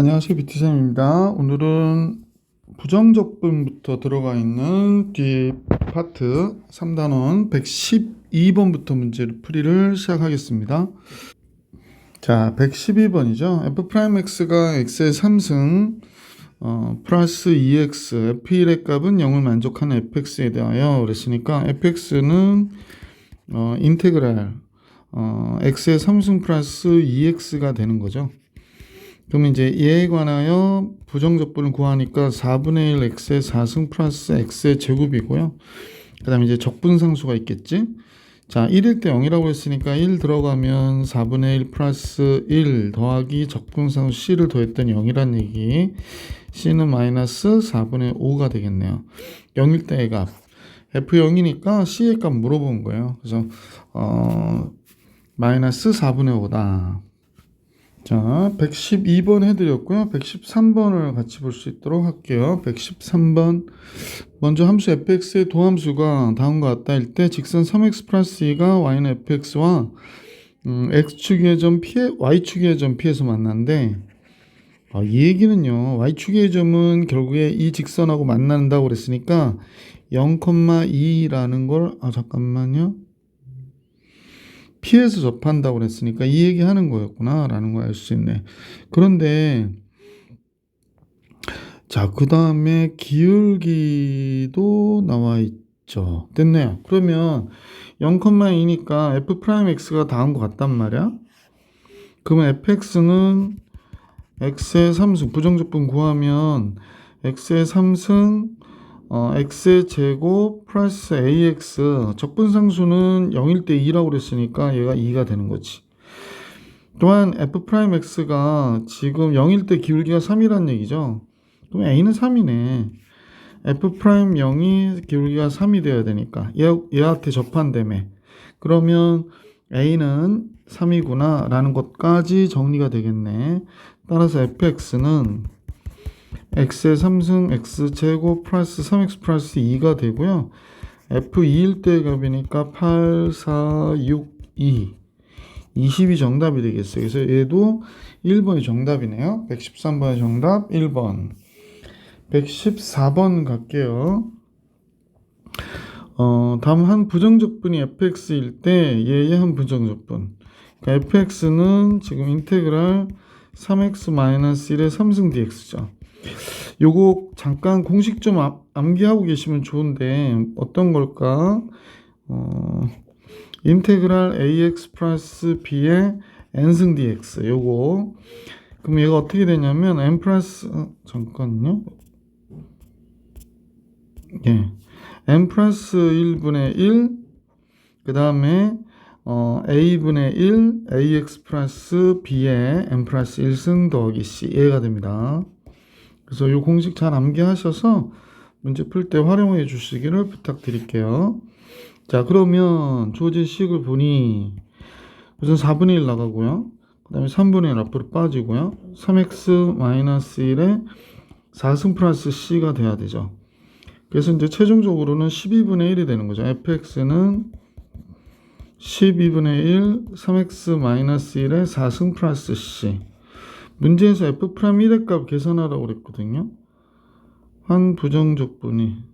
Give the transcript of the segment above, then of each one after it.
안녕하세요, 비티쌤입니다. 오늘은 부정적분부터 들어가 있는 뒤 파트 3단원 112번부터 문제를 풀이를 시작하겠습니다. 자, 112번이죠. f'x가 x의 3승 플러스 2x f1의 값은 0을 만족하는 fx에 대하여 그랬으니까 fx는 인테그랄 x의 3승 플러스 2x가 되는 거죠. 그러면 이제 얘에 관하여 부정적분을 구하니까 4분의 1 x의 4승 플러스 x의 제곱이고요. 그 다음에 이제 적분상수가 있겠지. 자, 1일 때 0이라고 했으니까 1 들어가면 4분의 1 플러스 1 더하기 적분상수 c를 더했더니 0이란 얘기. c는 마이너스 4분의 5가 되겠네요. 0일 때의 값. f0이니까 c의 값 물어본 거예요. 그래서 마이너스 4분의 5다. 자, 112번 해드렸고요. 113번을 같이 볼 수 있도록 할게요. 113번. 먼저 함수 fx의 도함수가 다음과 같다 할 때 직선 3x 플러스 2가 y는 fx와 x축의 점 P에 y축의 점 P에서 만난데 이 얘기는요. y축의 점은 결국에 이 직선하고 만난다고 그랬으니까 0,2라는 걸 잠깐만요. P에서 접한다고 그랬으니까 이 얘기 하는 거였구나 라는 걸 알 수 있네. 그런데 자, 그 다음에 기울기도 나와 있죠. 됐네요. 그러면 0,2니까 f'x가 다음과 같단 말이야. 그러면 fx는 x의 3승 부정적분 구하면 x의 3승 x의 제곱 플러스 ax 적분상수는 0일 때 2라고 그랬으니까 얘가 2가 되는 거지. 또한 f'x가 지금 0일 때 기울기가 3이란 얘기죠. 그럼 a는 3이네. f'0이 기울기가 3이 되어야 되니까 얘한테 접한다며. 그러면 a는 3이구나 라는 것까지 정리가 되겠네. 따라서 fx는 x의 3승 x제곱 플러스 3x 플러스 2가 되고요. f2일 때 값이니까 8, 4, 6, 2 20이 정답이 되겠어요. 그래서 얘도 1번이 정답이네요. 113번의 정답 1번. 114번 갈게요. 다음 한 부정적분이 fx일 때 얘의 한 부정적분. 그러니까 fx는 지금 인테그랄 3x-1의 3승 dx죠. 요거 잠깐 공식 좀 암기하고 계시면 좋은데 어떤 걸까? 인테그랄 ax 플러스 b의 n승 dx 요거. 그럼 얘가 어떻게 되냐면 n 플러스 잠깐요. 예. n 플러스 1분의 1 그 다음에 a분의 1 ax 플러스 b의 n 플러스 1승 더하기 c 얘가 됩니다. 그래서 이 공식 잘 암기하셔서 문제 풀 때 활용해 주시기를 부탁드릴게요. 자, 그러면 주어진 식을 보니 우선 4분의 1 나가고요. 그 다음에 3분의 1 앞으로 빠지고요. 3x-1에 4승 플러스 c가 돼야 되죠. 그래서 이제 최종적으로는 12분의 1이 되는 거죠. fx는 12분의 1, 3x-1에 4승 플러스 c. 문제에서 f'1의 값 계산하라고 그랬거든요. 한 부정적분이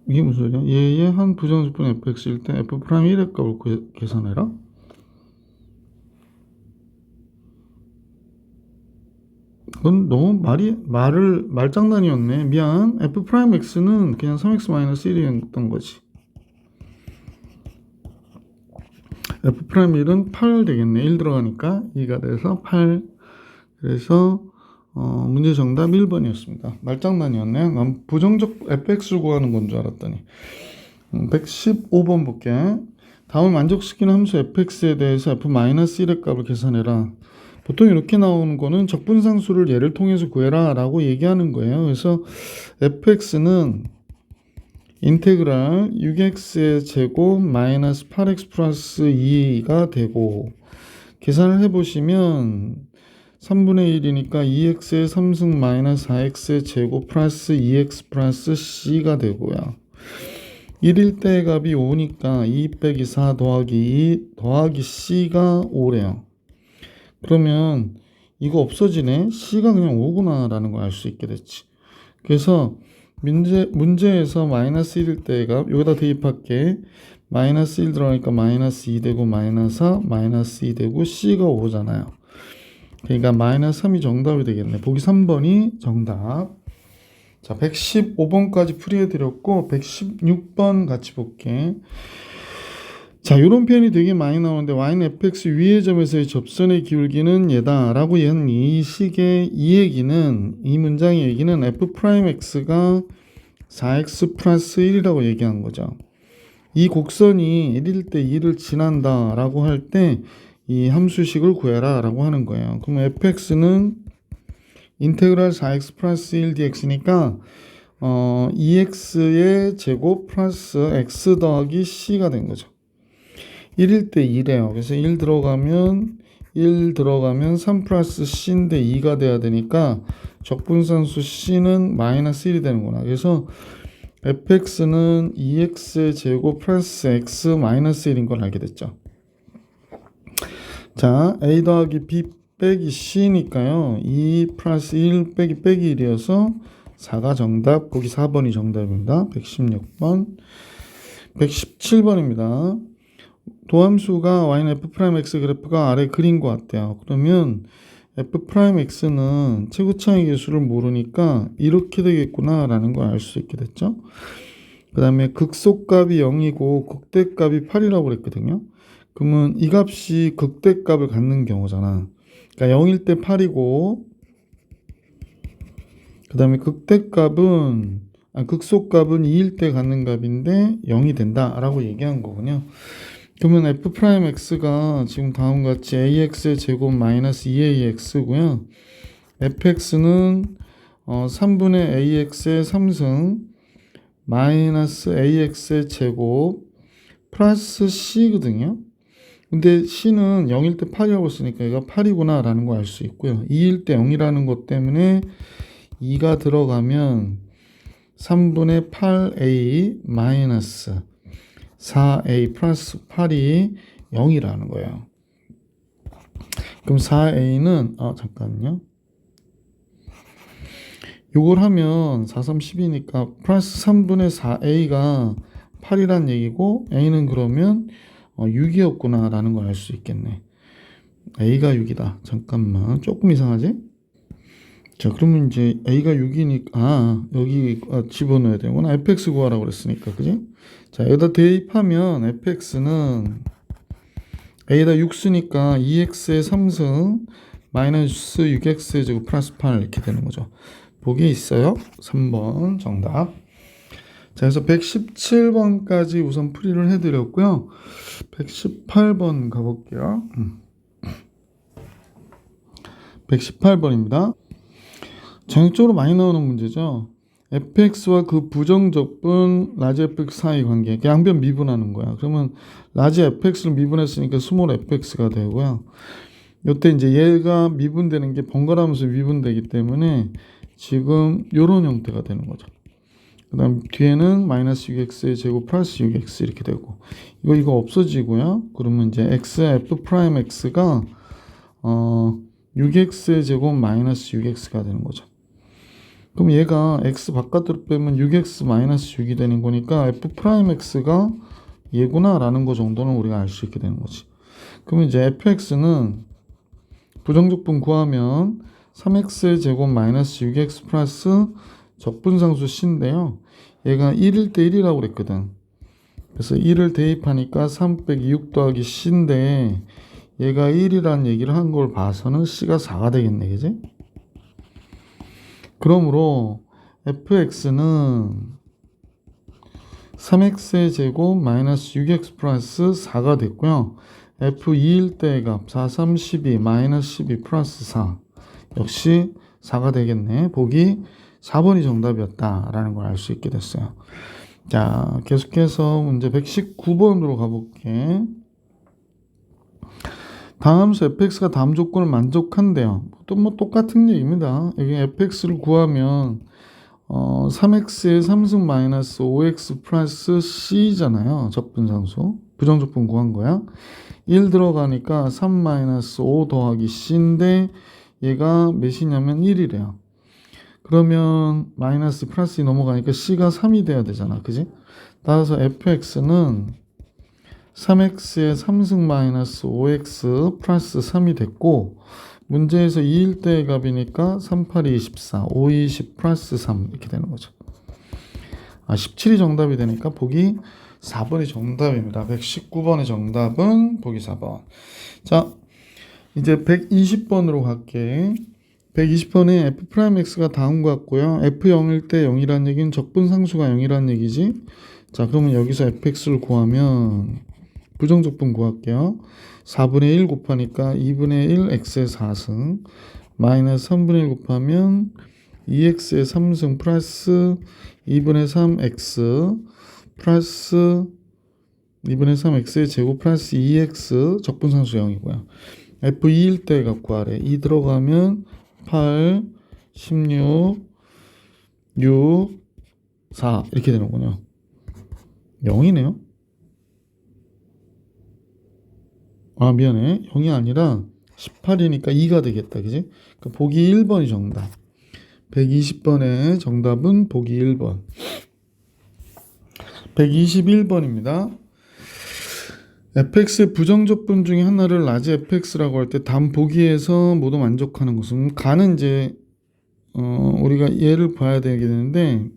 이게 무슨 소리야? 얘의 한 부정적분 fx일 때 f'1의 값을 계산해라? 그건 너무 말장난이었네. 미안. f'x는 그냥 3x-1이었던 거지. f'1은 8 되겠네. 1 들어가니까 2가 돼서 8. 그래서 문제 정답 1번이었습니다. 말장난이었네요. 난 부정적 fx를 구하는 건 줄 알았더니. 115번 볼게. 다음을 만족시키는 함수 fx에 대해서 f-1의 값을 계산해라. 보통 이렇게 나오는 거는 적분상수를 얘를 통해서 구해라 라고 얘기하는 거예요. 그래서 fx는 인테그랄 6x의 제곱 마이너스 8x 플러스 2가 되고 계산을 해보시면 3분의 1이니까 2x의 3승 마이너스 4x의 제곱 플러스 2x 플러스 c가 되고요. 1일 때 값이 5니까 2 빼기 4 더하기 2 더하기 c가 5래요. 그러면 이거 없어지네. C가 그냥 5구나 라는 걸 알 수 있게 됐지. 그래서 문제에서 마이너스 1일 때가 여기다 대입할게. 마이너스 1 들어가니까 마이너스 2 되고 마이너스 4, 마이너스 2 되고 C가 5잖아요. 그러니까 마이너스 3이 정답이 되겠네. 보기 3번이 정답. 자, 115번까지 풀이해드렸고 116번 같이 볼게. 자, 이런 표현이 되게 많이 나오는데 y는 fx 위의 점에서의 접선의 기울기는 얘다 라고 한 이 식의 이 얘기는, 이 문장의 얘기는 f'x가 4x 플러스 1이라고 얘기한 거죠. 이 곡선이 1일 때 2를 지난다 라고 할 때 이 함수식을 구해라 라고 하는 거예요. 그럼 fx는 인테그랄 4x 플러스 1 dx니까 2x의 제곱 플러스 x 더하기 c가 된 거죠. 1일 때 2래요. 그래서 1 들어가면 3 플러스 c인데 2가 돼야 되니까 적분상수 c는 마이너스 1이 되는구나. 그래서 fx는 2x의 제곱 플러스 x 마이너스 1인 걸 알게 됐죠. 자, a 더하기 b 빼기 c니까요. 2 플러스 1 빼기 1이어서 4가 정답. 거기 4번이 정답입니다. 116번. 117번입니다. 도함수가 y는 f'x 그래프가 아래 그린 것 같아요. 그러면 f'x는 최고차의 계수를 모르니까 이렇게 되겠구나 라는 걸 알 수 있게 됐죠. 그 다음에 극소값이 0이고 극대값이 8이라고 그랬거든요. 그러면 이 값이 극대값을 갖는 경우잖아. 그러니까 0일 때 8이고 그 다음에 극소값은 2일 때 갖는 값인데 0이 된다 라고 얘기한 거군요. 그러면 f'x가 지금 다음과 같이 ax의 제곱 마이너스 2ax고요. fx는 3분의 ax의 3승 마이너스 ax의 제곱 플러스 c거든요. 근데 c는 0일 때 8이라고 쓰니까 얘가 8이구나 라는 거 알 수 있고요. 2일 때 0이라는 것 때문에 2가 들어가면 3분의 8a 마이너스 4a 플러스 8이 0이라는 거예요. 그럼 4a는 잠깐만요. 요걸 하면 4, 3, 10이니까 플러스 3분의 4a가 8이란 얘기고 a는 그러면 6이었구나 라는 걸 알 수 있겠네. a가 6이다. 잠깐만, 조금 이상하지? 자, 그러면 이제 a가 6이니까 여기 집어넣어야 되구나. fx 구하라고 그랬으니까, 그지? 자, 여기다 대입하면 fx는 a에다 6 쓰니까 2x의 3승 마이너스 6x의 제곱 플러스 8 이렇게 되는 거죠. 보기 있어요. 3번 정답. 자, 그래서 117번까지 우선 풀이를 해드렸고요. 118번 가볼게요. 118번입니다. 전형적으로 많이 나오는 문제죠. fx와 그 부정적분 라지 fx 사이 관계, 양변 미분하는 거야. 그러면 라지 fx를 미분했으니까 스몰 fx가 되고요. 이때 이제 얘가 미분되는 게 번갈아가면서 미분되기 때문에 지금 이런 형태가 되는 거죠. 그 다음 뒤에는 마이너스 6x의 제곱 플러스 6x 이렇게 되고 이거 없어지고요. 그러면 이제 f'x가 6x의 제곱 마이너스 6x가 되는 거죠. 그럼 얘가 x 바깥으로 빼면 6x 마이너스 6이 되는 거니까 f'x가 얘구나 라는 거 정도는 우리가 알 수 있게 되는 거지. 그러면 이제 fx는 부정적분 구하면 3x의 제곱 마이너스 6x 플러스 적분상수 c인데요. 얘가 1일 때 1이라고 그랬거든. 그래서 1을 대입하니까 3 빼기 6 더하기 c인데 얘가 1이라는 얘기를 한 걸 봐서는 c가 4가 되겠네, 그지? 그러므로 fx는 3x의 제곱 마이너스 6x 플러스 4가 됐고요. f2일 때의 값 4, 3, 12 마이너스 12 플러스 4 역시 4가 되겠네. 보기 4번이 정답이었다라는 걸 알 수 있게 됐어요. 자, 계속해서 문제 119번으로 가볼게. 다함수 fx가 다음 조건을 만족한대요. 또 뭐 똑같은 얘기입니다. 여기 fx를 구하면 3x의 3승 마이너스 5x 플러스 c잖아요. 적분상수. 부정적분 구한 거야. 1 들어가니까 3 마이너스 5 더하기 c인데 얘가 몇이냐면 1이래요. 그러면 마이너스 플러스 넘어가니까 c가 3이 돼야 되잖아. 그지? 따라서 fx는 3x의 3승 마이너스 5x 플러스 3이 됐고, 문제에서 2일 때의 값이니까 3, 8, 24, 5, 20 플러스 3 이렇게 되는 거죠. 17이 정답이 되니까 보기 4번이 정답입니다. 119번의 정답은 보기 4번. 자, 이제 120번으로 갈게. 120번에 f'x가 다음과 같고요. f0일 때 0이란 얘기는 적분상수가 0이란 얘기지. 자, 그러면 여기서 fx를 구하면 부정적분 구할게요. 4분의 1 곱하니까 2분의 1 x의 4승 마이너스 3분의 1 곱하면 2x의 3승 플러스 2분의 3 x 플러스 2분의 3 x의 제곱 플러스 2x 적분상수 0이고요. f2일 때 갖고 아래 2 들어가면 8, 16, 6, 4 이렇게 되는군요. 0이네요. 아, 미안해. 0이 아니라 18이니까 2가 되겠다. 그지? 그러니까 보기 1번이 정답. 120번의 정답은 보기 1번. 121번입니다. fx의 부정적분 중에 하나를 라지 fx라고 할 때 단 보기에서 모두 만족하는 것은 가는 이제 우리가 얘를 봐야 되게 되는데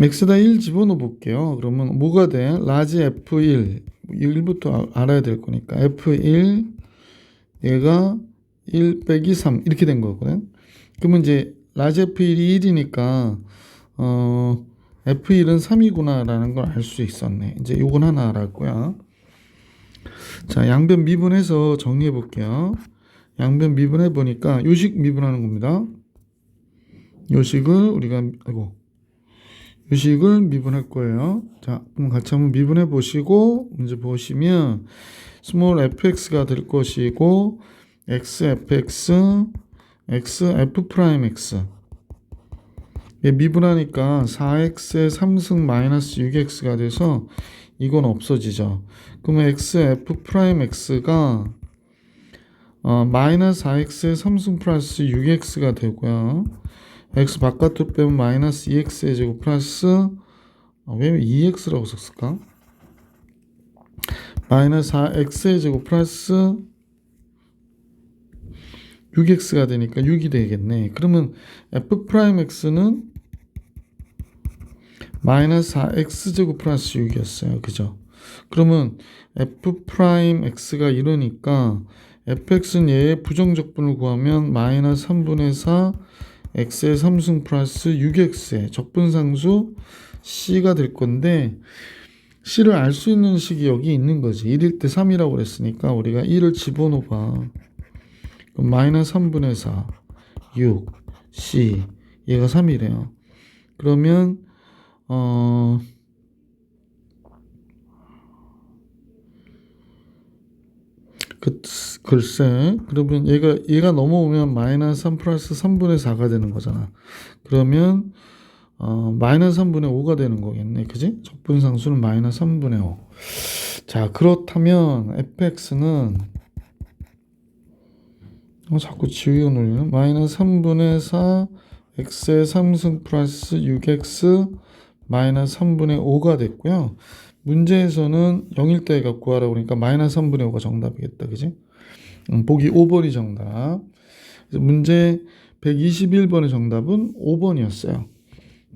x에다 1 집어넣어 볼게요. 그러면 뭐가 돼? 라지 f1 1부터 알아야 될 거니까 f1 얘가 1 빼기 3 이렇게 된 거거든. 그러면 이제 라지 f1이 1이니까 f1은 3이구나 라는 걸 알 수 있었네. 이제 요건 하나 알을 거야. 자, 양변 미분해서 정리해 볼게요. 양변 미분해 보니까 요식 미분하는 겁니다. 요식을 우리가 요식을 미분할 거예요. 자, 그럼 같이 한번 미분해 보시고 문제 보시면 스몰 fx가 될 것이고 x fx x f 프라임 x 미분하니까 4x의 3승 마이너스 6x가 돼서 이건 없어지죠. 그러면 x f 프라임 x가 마이너스 4x의 3승 플러스 6x가 되고요. x 바깥으로 빼면 마이너스 2x의 제곱 플러스 왜 2x라고 썼을까? 마이너스 4x의 제곱 플러스 6x가 되니까 6이 되겠네. 그러면 f 프라임 x는 마이너스 4x 제곱 플러스 6이었어요. 그죠? 그러면 f 프라임 x가 이러니까 fx는 얘의 부정적분을 구하면 마이너스 3분의 4 x의 3승 플러스 6x의 적분상수 c가 될 건데 c를 알 수 있는 식이 여기 있는 거지. 1일 때 3이라고 그랬으니까 우리가 1을 집어넣어 봐. 그럼 마이너스 3분의 4 6 c 얘가 3이래요. 그러면 글쎄, 그러면 얘가 넘어오면 마이너스 3 플러스 3분의 4가 되는 거잖아. 그러면 마이너스 3분의 5가 되는 거겠네. 그지? 적분상수는 마이너스 3분의 5. 자, 그렇다면 fx는 자꾸 지우개 놀리는 마이너스 3분의 4 x의 3승 플러스 6x 마이너스 3분의 5가 됐고요. 문제에서는 0일 때 갖고 하라고 그러니까 마이너스 3분의 5가 정답이겠다. 그지? 보기 5번이 정답. 문제 121번의 정답은 5번이었어요.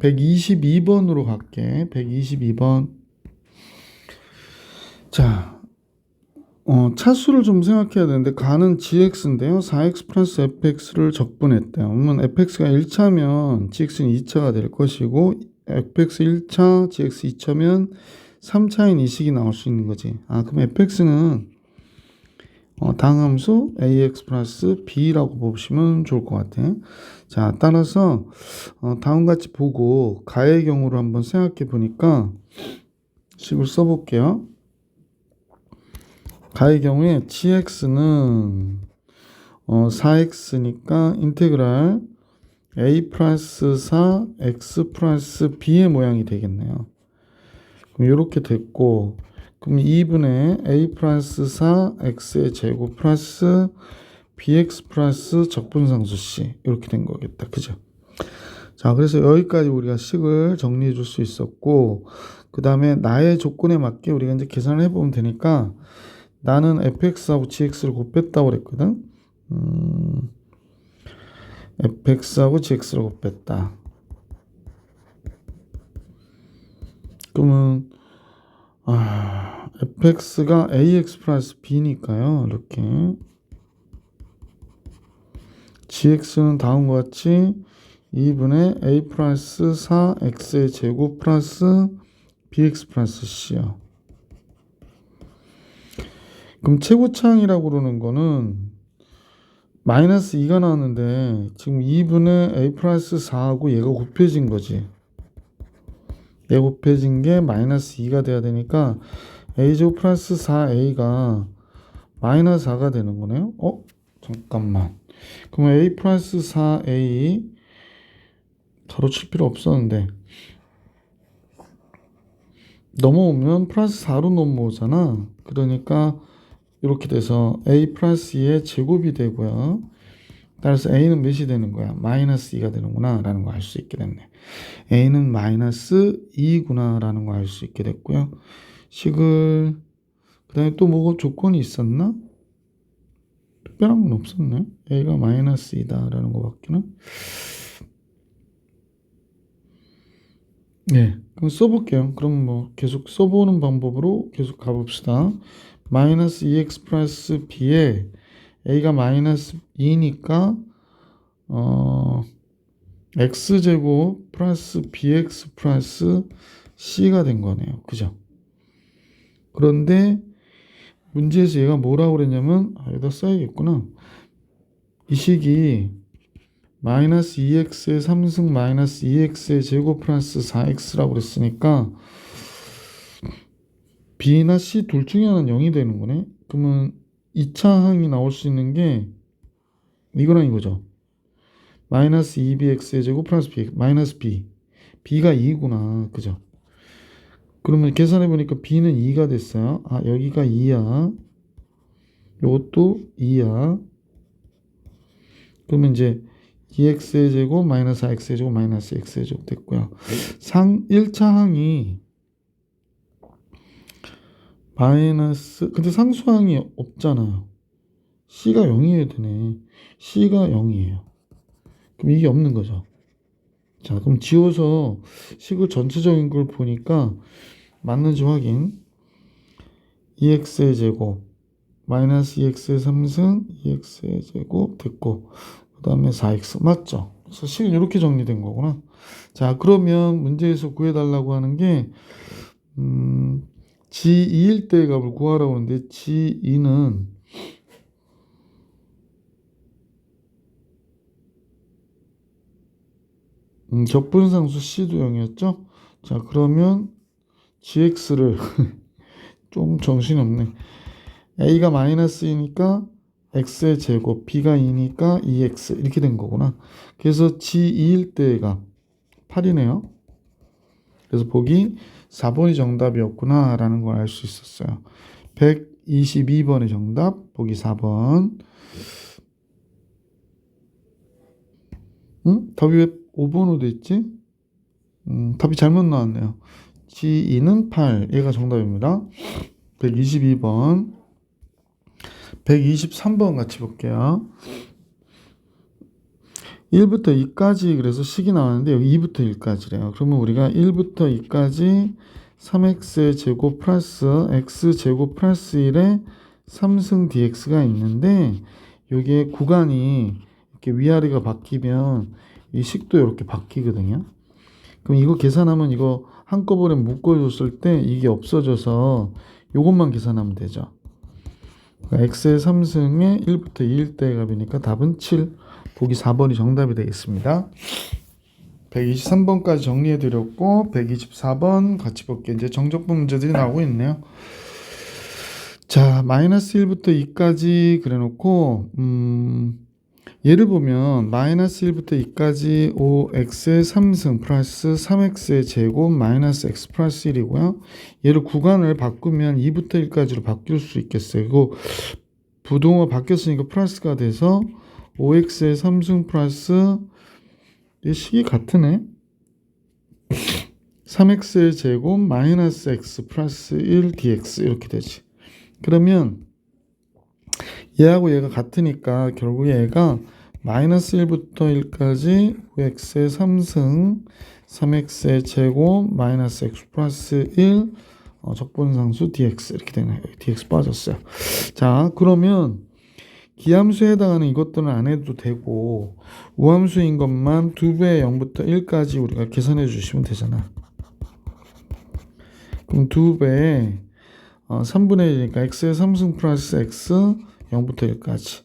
122번으로 갈게. 122번. 자, 차수를 좀 생각해야 되는데 가는 gx인데요. 4x 플러스 fx를 적분했대요. 그러면 fx가 1차면 gx는 2차가 될 것이고 fx 1차, gx 2차면 3차인 이 식이 나올 수 있는 거지. 그럼 fx는 당함수 ax 플러스 b라고 보시면 좋을 것 같아. 자, 따라서 다음같이 보고 가의 경우를 한번 생각해 보니까 식을 써볼게요. 가의 경우에 gx는 4x니까 인테그랄 a 플러스 4 x 플러스 b의 모양이 되겠네요. 그럼 이렇게 됐고, 그럼 2분의 a 플러스 4 x의 제곱 플러스 bx 플러스 적분상수 c 이렇게 된 거겠다. 그죠? 자, 그래서 여기까지 우리가 식을 정리해 줄 수 있었고, 그 다음에 나의 조건에 맞게 우리가 이제 계산을 해보면 되니까, 나는 fx하고 gx를 곱했다고 그랬거든. fx하고 gx를 곱했다. 그러면 fx가 ax 플러스 b니까요. 이렇게 gx는 다음과 같이 2분의 a 플러스 4x의 제곱 플러스 bx 플러스 c요. 그럼 최고차항이라고 그러는 거는 마이너스 2가 나왔는데 지금 2분의 a 플러스 4하고 얘가 곱해진 거지. 얘 곱해진 게 마이너스 2가 돼야 되니까 a제곱 플러스 4a가 마이너스 4가 되는 거네요. 잠깐만. 그러면 a 플러스 4a 가로칠 필요 없었는데 넘어오면 플러스 4로 넘어오잖아. 그러니까 이렇게 돼서 a 플러스 2의 제곱이 되고요. 따라서 a는 몇이 되는 거야? 마이너스 2가 되는구나 라는 거 알 수 있게 됐네. a는 마이너스 2구나 라는 거 알 수 있게 됐고요. 식을 그 다음에 또 뭐가 조건이 있었나? 특별한 건 없었네. a가 마이너스 2다 라는 거밖에는. 네, 그럼 써볼게요. 그럼 뭐 계속 써보는 방법으로 계속 가봅시다. 마이너스 2x 플러스 b에 a가 마이너스 2니까 x제곱 플러스 bx 플러스 c가 된 거네요. 그죠? 그런데 문제에서 얘가 뭐라고 그랬냐면 여기다 써야겠구나. 이 식이 마이너스 2x의 3승 마이너스 2x의 제곱 플러스 4x라고 그랬으니까 b나 c 둘 중에 하나는 0이 되는 거네. 그러면 2차 항이 나올 수 있는 게 이거랑 이거죠. 마이너스 2bx의 제곱 플러스 b 마이너스 b b가 2구나. 그죠? 그러면 계산해 보니까 b는 2가 됐어요. 여기가 2야. 이것도 2야. 그러면 이제 2x의 제곱 마이너스 4x의 제곱 마이너스 x의 제곱 됐고요. 1차 항이 마이너스 근데 상수항이 없잖아요. c가 0이어야 되네. c가 0이에요. 그럼 이게 없는 거죠. 자, 그럼 지워서 식을 전체적인 걸 보니까 맞는지 확인. 2x의 제곱 마이너스 2x의 3승 2x의 제곱 됐고 그 다음에 4x 맞죠? 그래서 식은 이렇게 정리된 거구나. 자, 그러면 문제에서 구해달라고 하는 게 G2일 때의 값을 구하라고 하는데 G2는 적분상수 C도 0이었죠? 자, 그러면 GX를 좀 정신이 없네. A가 마이너스 2니까 X의 제곱, B가 2니까 2X 이렇게 된 거구나. 그래서 G2일 때의 값 8이네요. 그래서 보기 4번이 정답이었구나 라는 걸 알 수 있었어요. 122번의 정답 보기 4번. 답이 왜 5번으로 돼 있지? 답이 잘못 나왔네요. G2는 8. 얘가 정답입니다. 122번. 123번 같이 볼게요. 1부터 2까지 그래서 식이 나왔는데 여기 2부터 1까지래요. 그러면 우리가 1부터 2까지 3x의 제곱 플러스 x제곱 플러스 1의 3승 dx가 있는데 여기에 구간이 이렇게 위아래가 바뀌면 이 식도 이렇게 바뀌거든요. 그럼 이거 계산하면 이거 한꺼번에 묶어줬을 때 이게 없어져서 이것만 계산하면 되죠. 그러니까 x의 3승에 1부터 2일 때의 값이니까 답은 7. 보기 4번이 정답이 되겠습니다. 123번까지 정리해드렸고 124번 같이 볼게요. 이제 정적분 문제들이 나오고 있네요. 자, 마이너스 1부터 2까지 그래놓고 예를 보면 마이너스 1부터 2까지 5x의 3승 플러스 3x의 제곱 마이너스 x 플러스 1이고요. 얘를 구간을 바꾸면 2부터 1까지로 바뀔 수 있겠어요. 이거 부동어 바뀌었으니까 플러스가 돼서 5x의 3승 플러스 이 식이 같으네. 3x의 제곱 마이너스 x 플러스 1 dx 이렇게 되지. 그러면 얘하고 얘가 같으니까 결국 얘가 마이너스 1부터 1까지 5x의 3승 3x의 제곱 마이너스 x 플러스 1 적분상수 dx 이렇게 되네요. dx 빠졌어요. 자, 그러면 기함수에 해당하는 이것들은 안 해도 되고 우함수인 것만 2배의 0부터 1까지 우리가 계산해 주시면 되잖아. 그럼 2배에 3분의 1이니까 x의 3승 플러스 x 0부터 1까지.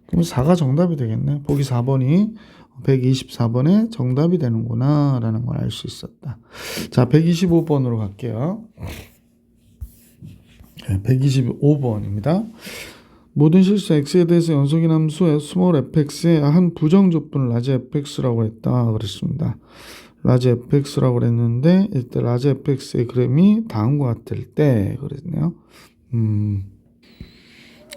그럼 4가 정답이 되겠네. 보기 4번이 124번에 정답이 되는구나 라는 걸 알 수 있었다. 자, 125번으로 갈게요. 125번입니다. 모든 실수 x에 대해서 연속인 함수 스몰 fx의 한 부정적분을 라지 fx라고 했다 그랬습니다. 라지 fx라고 그랬는데 이때 라지 fx의 그램이 다음과 같을 때 그랬네요.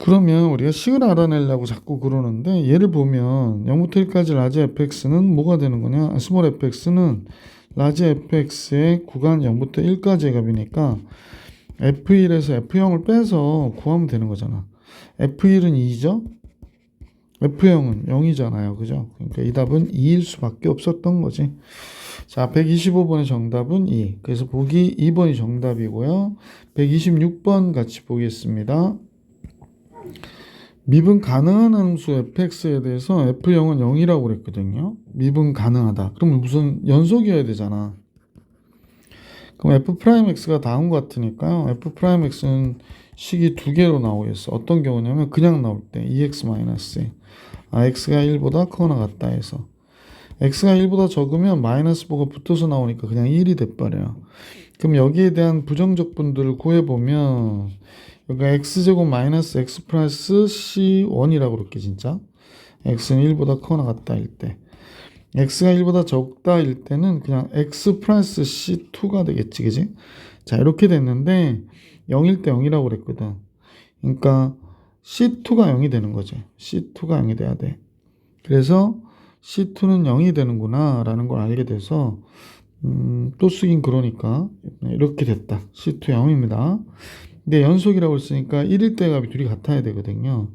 그러면 우리가 식을 알아내려고 자꾸 그러는데 얘를 보면 0부터 1까지 라지 fx는 뭐가 되는 거냐? 스몰 fx는 라지 fx의 구간 0부터 1까지의 값이니까 f1에서 f0을 빼서 구하면 되는 거잖아. f1은 2죠? f0은 0이잖아요. 그죠? 그러니까 이 답은 2일 수밖에 없었던 거지. 자, 125번의 정답은 2. 그래서 보기 2번이 정답이고요. 126번 같이 보겠습니다. 미분 가능한 함수 fx에 대해서 f0은 0이라고 그랬거든요. 미분 가능하다. 그러면 무슨 연속이어야 되잖아. 그럼 f'x가 다음과 같으니까요. f'x는 식이 두 개로 나오겠어. 어떤 경우냐면 그냥 나올 때 2x x가 1보다 크거나 같다 해서 x가 1보다 적으면 마이너스 보고 붙어서 나오니까 그냥 1이 돼버려요. 그럼 여기에 대한 부정적분들을 구해보면 여기가 x제곱 마이너스 x 플러스 c1이라고 그럴게 진짜. x는 1보다 크거나 같다 일 때. x가 1보다 적다 일 때는 그냥 x 플러스 c2가 되겠지, 그지? 자, 이렇게 됐는데 0일 때 0이라고 그랬거든. 그러니까 c2가 0이 되는 거죠. c2가 0이 돼야 돼. 그래서 c2는 0이 되는구나 라는 걸 알게 돼서 또 쓰긴 그러니까 이렇게 됐다. c2 0입니다. 근데 연속이라고 했으니까 1일 때 값이 둘이 같아야 되거든요.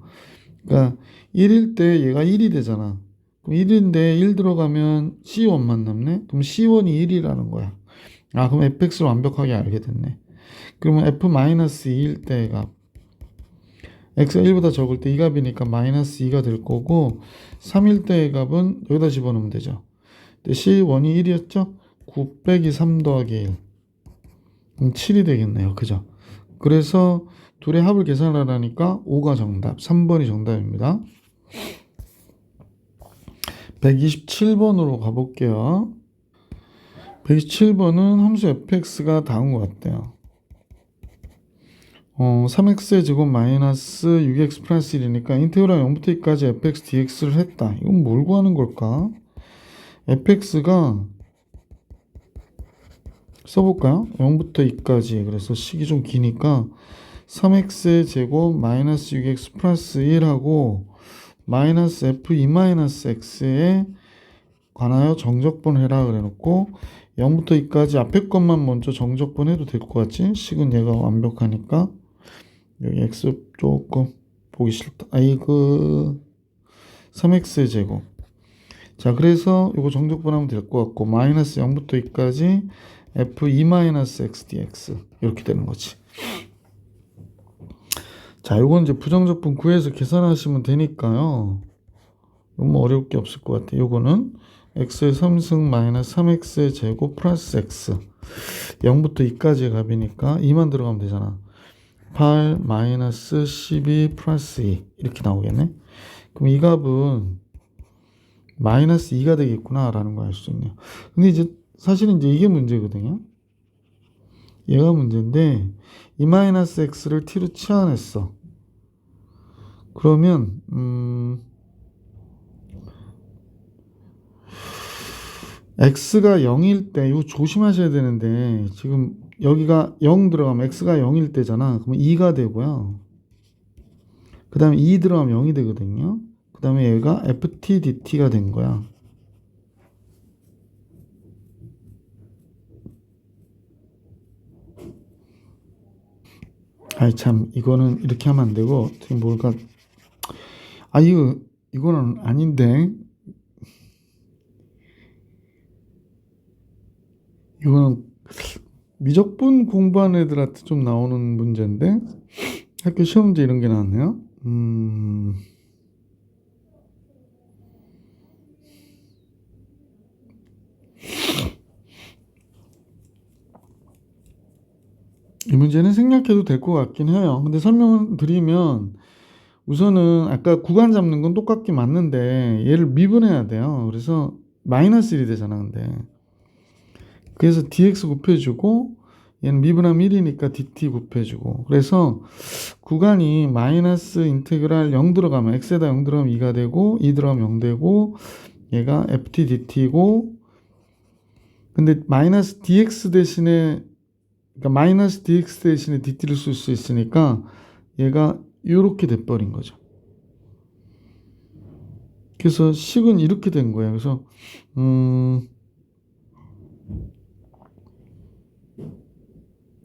그러니까 1일 때 얘가 1이 되잖아. 그럼 1인데 1 들어가면 C1만 남네? 그럼 C1이 1이라는 거야. 아, 그럼 fx를 완벽하게 알게 됐네. 그러면 f-2일 때 값. x가 1보다 적을 때 이 값이니까 마이너스 2가 될 거고 3일 때의 값은 여기다 집어넣으면 되죠. 근데 C1이 1이었죠? 9 빼기 3 더하기 1. 그럼 7이 되겠네요. 그죠? 그래서 둘의 합을 계산하라니까 5가 정답. 3번이 정답입니다. 127번으로 가볼게요. 127번은 함수 fx가 다음과 같대요. 3x의 제곱 마이너스 6x 플러스 1이니까 인테그랄 0부터 2까지 fx dx를 했다. 이건 뭘 구하는 걸까? fx가 써볼까요? 0부터 2까지. 그래서 식이 좀 기니까 3x의 제곱 마이너스 6x 플러스 1하고 마이너스 f2-x에 관하여 정적분 해라 그래놓고 0부터 2까지 앞에 것만 먼저 정적분 해도 될 것 같지? 식은 얘가 완벽하니까 여기 x 조금 보기 싫다. 아이고 3x의 제곱. 자, 그래서 이거 정적분하면 될 것 같고 마이너스 0부터 2까지 f2-x dx 이렇게 되는 거지. 자, 이건 이제 부정적분 구해서 계산하시면 되니까요. 이건 뭐 어려울 게 없을 것 같아요. 이거는 x의 3승 마이너스 3x의 제곱 플러스 x 0부터 2까지의 값이니까 2만 들어가면 되잖아. 8 마이너스 12 플러스 2 이렇게 나오겠네. 그럼 이 값은 마이너스 2가 되겠구나 라는 걸 알 수 있네요. 근데 이제 사실은 이제 이게 문제거든요. 얘가 문제인데 이 마이너스 x를 t로 치환했어. 그러면 x가 0일 때 이거 조심하셔야 되는데 지금 여기가 0 들어가면 x가 0일 때잖아. 그러면 2가 되고요. 그 다음에 2 들어가면 0이 되거든요. 그 다음에 얘가 ft dt가 된 거야. 아이 참 이거는 이렇게 하면 안 되고 지금 뭘까? 아 이거는 아닌데 이거는 미적분 공부하는 애들한테 좀 나오는 문제인데 학교 시험지 이런 게 나왔네요. 이 문제는 생략해도 될 것 같긴 해요. 근데 설명을 드리면 우선은 아까 구간 잡는 건 똑같게 맞는데 얘를 미분해야 돼요. 그래서 마이너스 1이 되잖아. 근데 그래서 dx 곱해주고 얘는 미분하면 1이니까 dt 곱해주고 그래서 구간이 마이너스 인테그랄 0 들어가면 x에다 0 들어가면 2가 되고 2 들어가면 0 되고 얘가 ft dt고 근데 마이너스 dx 대신에 그러니까 마이너스 dx 대신에 dt를 쓸 수 있으니까 얘가 이렇게 돼버린 거죠. 그래서 식은 이렇게 된 거예요. 그래서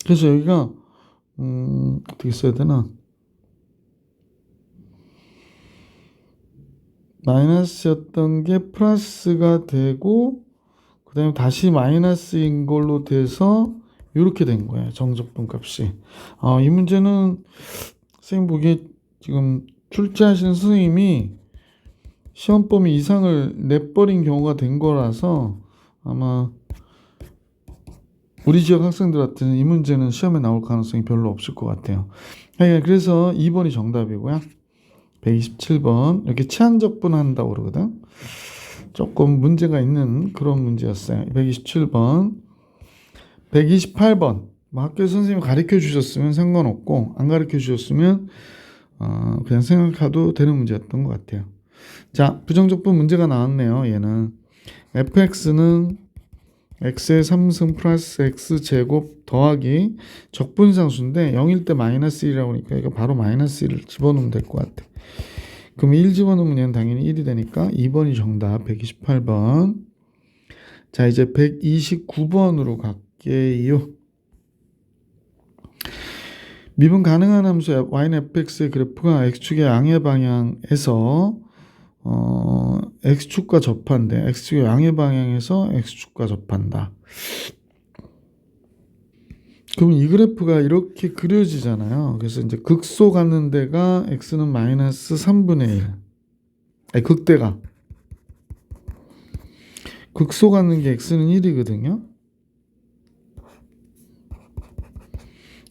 그래서 여기가 어떻게 써야 되나? 마이너스였던 게 플러스가 되고 그 다음에 다시 마이너스인 걸로 돼서 이렇게 된 거예요. 정적분 값이. 이 문제는 선생님 보기에 지금 출제하시는 선생님이 시험 범위 이상을 내버린 경우가 된 거라서 아마 우리 지역 학생들한테는 이 문제는 시험에 나올 가능성이 별로 없을 것 같아요. 그래서 2번이 정답이고요. 127번 이렇게 치안적분 한다고 그러거든. 조금 문제가 있는 그런 문제였어요. 127번 128번 뭐 학교 선생님이 가르쳐 주셨으면 상관없고 안 가르쳐 주셨으면 그냥 생각해도 되는 문제였던 것 같아요. 자, 부정적분 문제가 나왔네요. 얘는 fx는 x의 3승 플러스 x제곱 더하기 적분상수인데 0일 때 마이너스 1이라고 하니까 이거 바로 마이너스 1을 집어넣으면 될 것 같아. 그럼 1 집어넣으면 얘는 당연히 1이 되니까 2번이 정답. 128번. 자, 이제 129번으로 갈게요. 미분 가능한 함수 y는 fx의 그래프가 x축의 양의 방향에서 x축과 접한대. x축의 양의 방향에서 x축과 접한다. 그럼 이 그래프가 이렇게 그려지잖아요. 그래서 이제 극소 가는 데가 x는 마이너스 3분의 1. 아니, 극대가. 극소 가는 게 x는 1이거든요.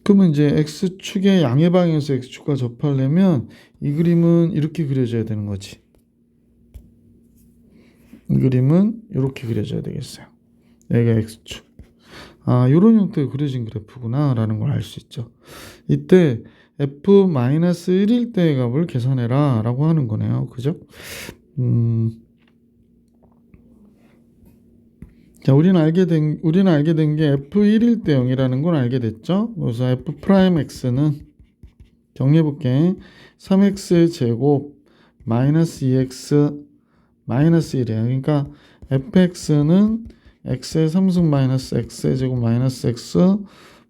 그러면 이제 x축의 양의 방향에서 x축과 접하려면 이 그림은 이렇게 그려져야 되는 거지. 이 그림은 이렇게 그려져야 되겠어요. 여기가 x축. 이런 형태로 그려진 그래프구나 라는 걸 알 수 있죠. 이때 f-1일 때의 값을 계산해라 라고 하는 거네요. 그죠? 자, 우리는 알게 된 게 f1일 때 0이라는 걸 알게 됐죠. 그래서 f'(x는) 정리해 볼게. 3x의 제곱 마이너스 2x 마이너스 1이에요. 그러니까 fx는 x의 3승 마이너스 x의 제곱 마이너스 x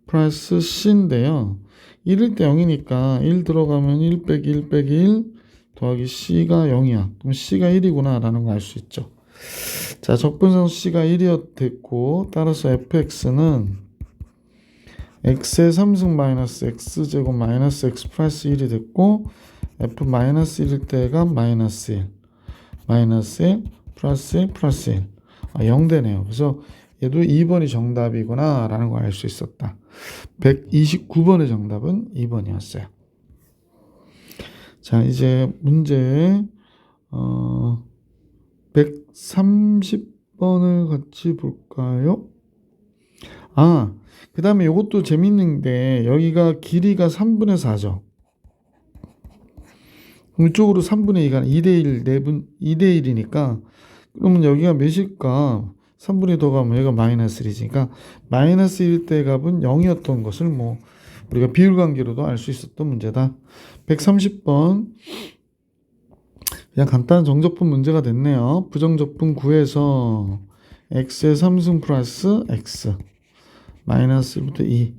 플러스 c인데요. 1일 때 0이니까 1 들어가면 1 빼기 1 빼기 1 더하기 c가 0이야. 그럼 c가 1이구나 라는 걸 알 수 있죠. 자, 적분상수 c가 1이 됐고 따라서 fx는 x의 3승 마이너스 x제곱 마이너스 x 플러스 1이 됐고 f 마이너스 1일 때가 마이너스 1 마이너스 1 플러스 1 플러스 1 0 되네요. 그래서 얘도 2번이 정답이구나 라는 걸 알 수 있었다. 129번의 정답은 2번이었어요. 자, 이제 문제 130번을 같이 볼까요? 그 다음에 이것도 재밌는데 여기가 길이가 3분의 4죠. 이쪽으로 3분의 2가 2대1 2대 1이니까 그러면 여기가 몇일까? 3분의 2 더하면 얘가 마이너스 1이지. 그러니까 마이너스 1 때 값은 0이었던 것을 뭐 우리가 비율관계로도 알 수 있었던 문제다. 130번. 그냥 간단한 정적분 문제가 됐네요. 부정적분 구해서 x의 3승 플러스 x 마이너스 1부터 2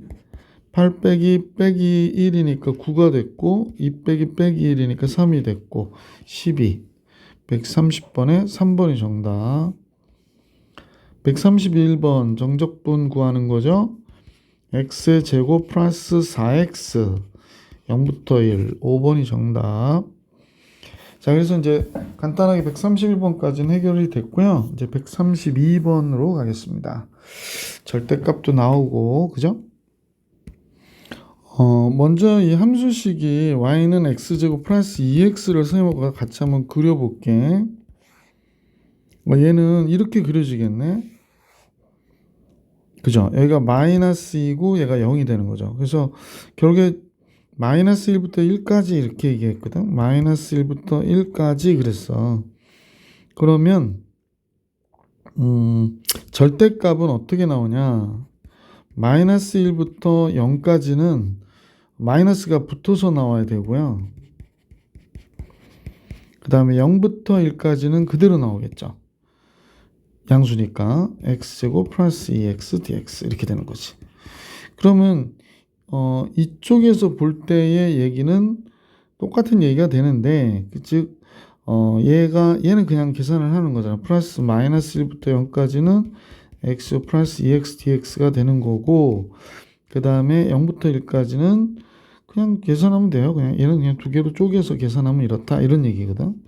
8 빼기 1이니까 9가 됐고 2 빼기 1이니까 3이 됐고 12 130번에 3번이 정답. 131번 정적분 구하는 거죠. x의 제곱 플러스 4x 0부터 1 5번이 정답. 자, 그래서 이제 간단하게 131번까지는 해결이 됐고요. 이제 132번으로 가겠습니다. 절대값도 나오고, 그죠? 먼저 이 함수식이 y는 x제곱 플러스 2x를 선생님과 같이 한번 그려볼게. 얘는 이렇게 그려지겠네. 그죠? 여기가 마이너스 2고 얘가 0이 되는 거죠. 그래서 결국에 마이너스 1부터 1까지 이렇게 얘기했거든. 마이너스 1부터 1까지 그랬어. 그러면 절대값은 어떻게 나오냐? 마이너스 1부터 0까지는 마이너스가 붙어서 나와야 되고요. 그 다음에 0부터 1까지는 그대로 나오겠죠. 양수니까 x제곱 플러스 2x dx 이렇게 되는 거지. 그러면 이쪽에서 볼 때의 얘기는 똑같은 얘기가 되는데, 즉 얘는 그냥 계산을 하는 거잖아. 플러스 마이너스 1부터 0까지는 x 플러스 2x dx가 되는 거고, 그 다음에 0부터 1까지는 그냥 계산하면 돼요. 그냥 얘는 그냥 두 개로 쪼개서 계산하면 이렇다 이런 얘기거든.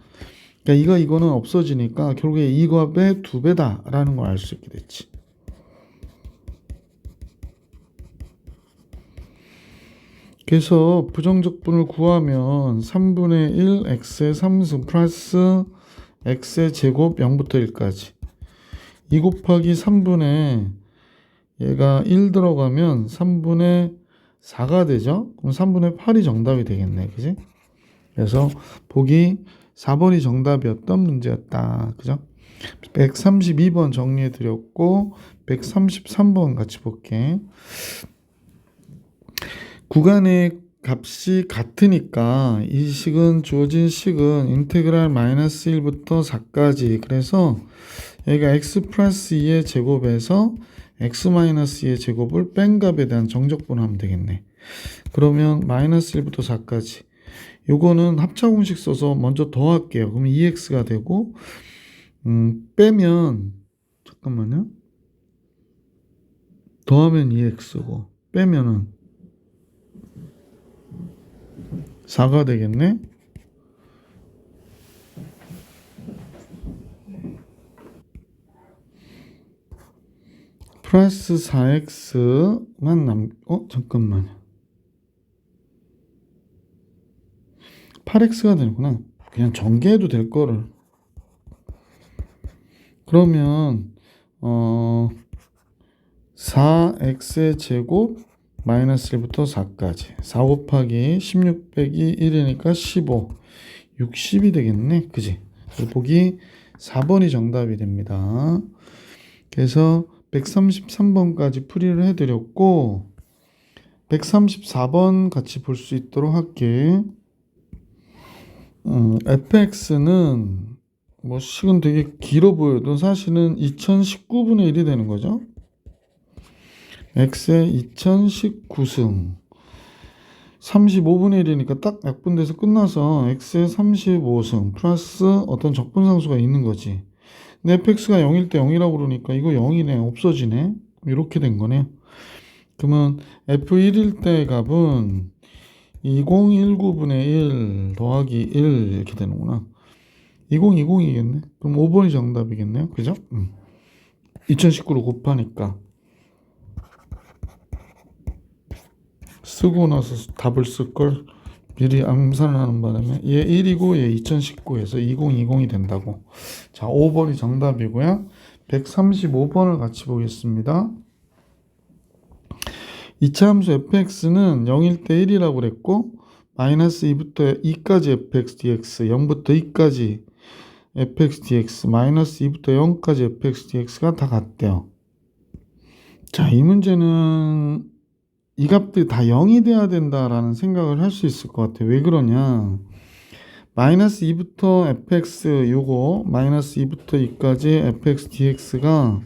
그러니까 이거는 없어지니까 결국에 이 값의 2배다라는 걸 알 수 있게 됐지. 그래서 부정적분을 구하면 3분의 1 x의 3승 플러스 x의 제곱 0부터 1까지 2 곱하기 3분의 얘가 1 들어가면 3분의 4가 되죠. 그럼 3분의 8이 정답이 되겠네. 그지? 그래서 보기 4번이 정답이었던 문제였다. 그죠? 132번 정리해 드렸고 133번 같이 볼게. 구간의 값이 같으니까 이 식은 주어진 식은 인테그랄 마이너스 1부터 4까지 그래서 여기가 x 플러스 2의 제곱에서 x 마이너스 2의 제곱을 뺀 값에 대한 정적분을 하면 되겠네. 그러면 마이너스 1부터 4까지 요거는 합차공식 써서 먼저 더할게요. 그러면 2x가 되고 빼면 잠깐만요. 더하면 2x고 빼면은 4가 되겠네. 플러스 4x만 잠깐만요. 8x가 되는구나. 그냥 전개해도 될 거를. 그러면 4x의 제곱 마이너스 1부터 4까지 4 곱하기 16 빼기 1이니까 15 60이 되겠네. 그지? 보기 4번이 정답이 됩니다. 그래서 133번까지 풀이를 해드렸고 134번 같이 볼 수 있도록 할게. fx는 뭐 식은 되게 길어 보여도 사실은 2019분의 1이 되는 거죠. x의 2019승 35분의 1이니까 딱 약분돼서 끝나서 x의 35승 플러스 어떤 적분상수가 있는 거지. 근데 fx가 0일 때 0이라고 그러니까 이거 0이네. 없어지네. 이렇게 된 거네. 그러면 f1일 때 값은 2019분의 1 더하기 1 이렇게 되는구나. 2020이겠네. 그럼 5번이 정답이겠네요. 그죠? 2019로 곱하니까 쓰고 나서 답을 쓸걸 미리 암산을 하는 바람에 얘 1이고 얘 2019에서 2020이 된다고. 자, 5번이 정답이고요. 135번을 같이 보겠습니다. 2차 함수 fx는 0일 때 1이라고 그랬고 마이너스 2부터 2까지 fx dx 0부터 2까지 fx dx 마이너스 2부터 0까지 fx dx가 다 같대요. 자, 이 문제는 이 값들이 다 0이 돼야 된다라는 생각을 할 수 있을 것 같아요. 왜 그러냐? 마이너스 2부터 fx 요거 마이너스 2부터 2까지 fx dx가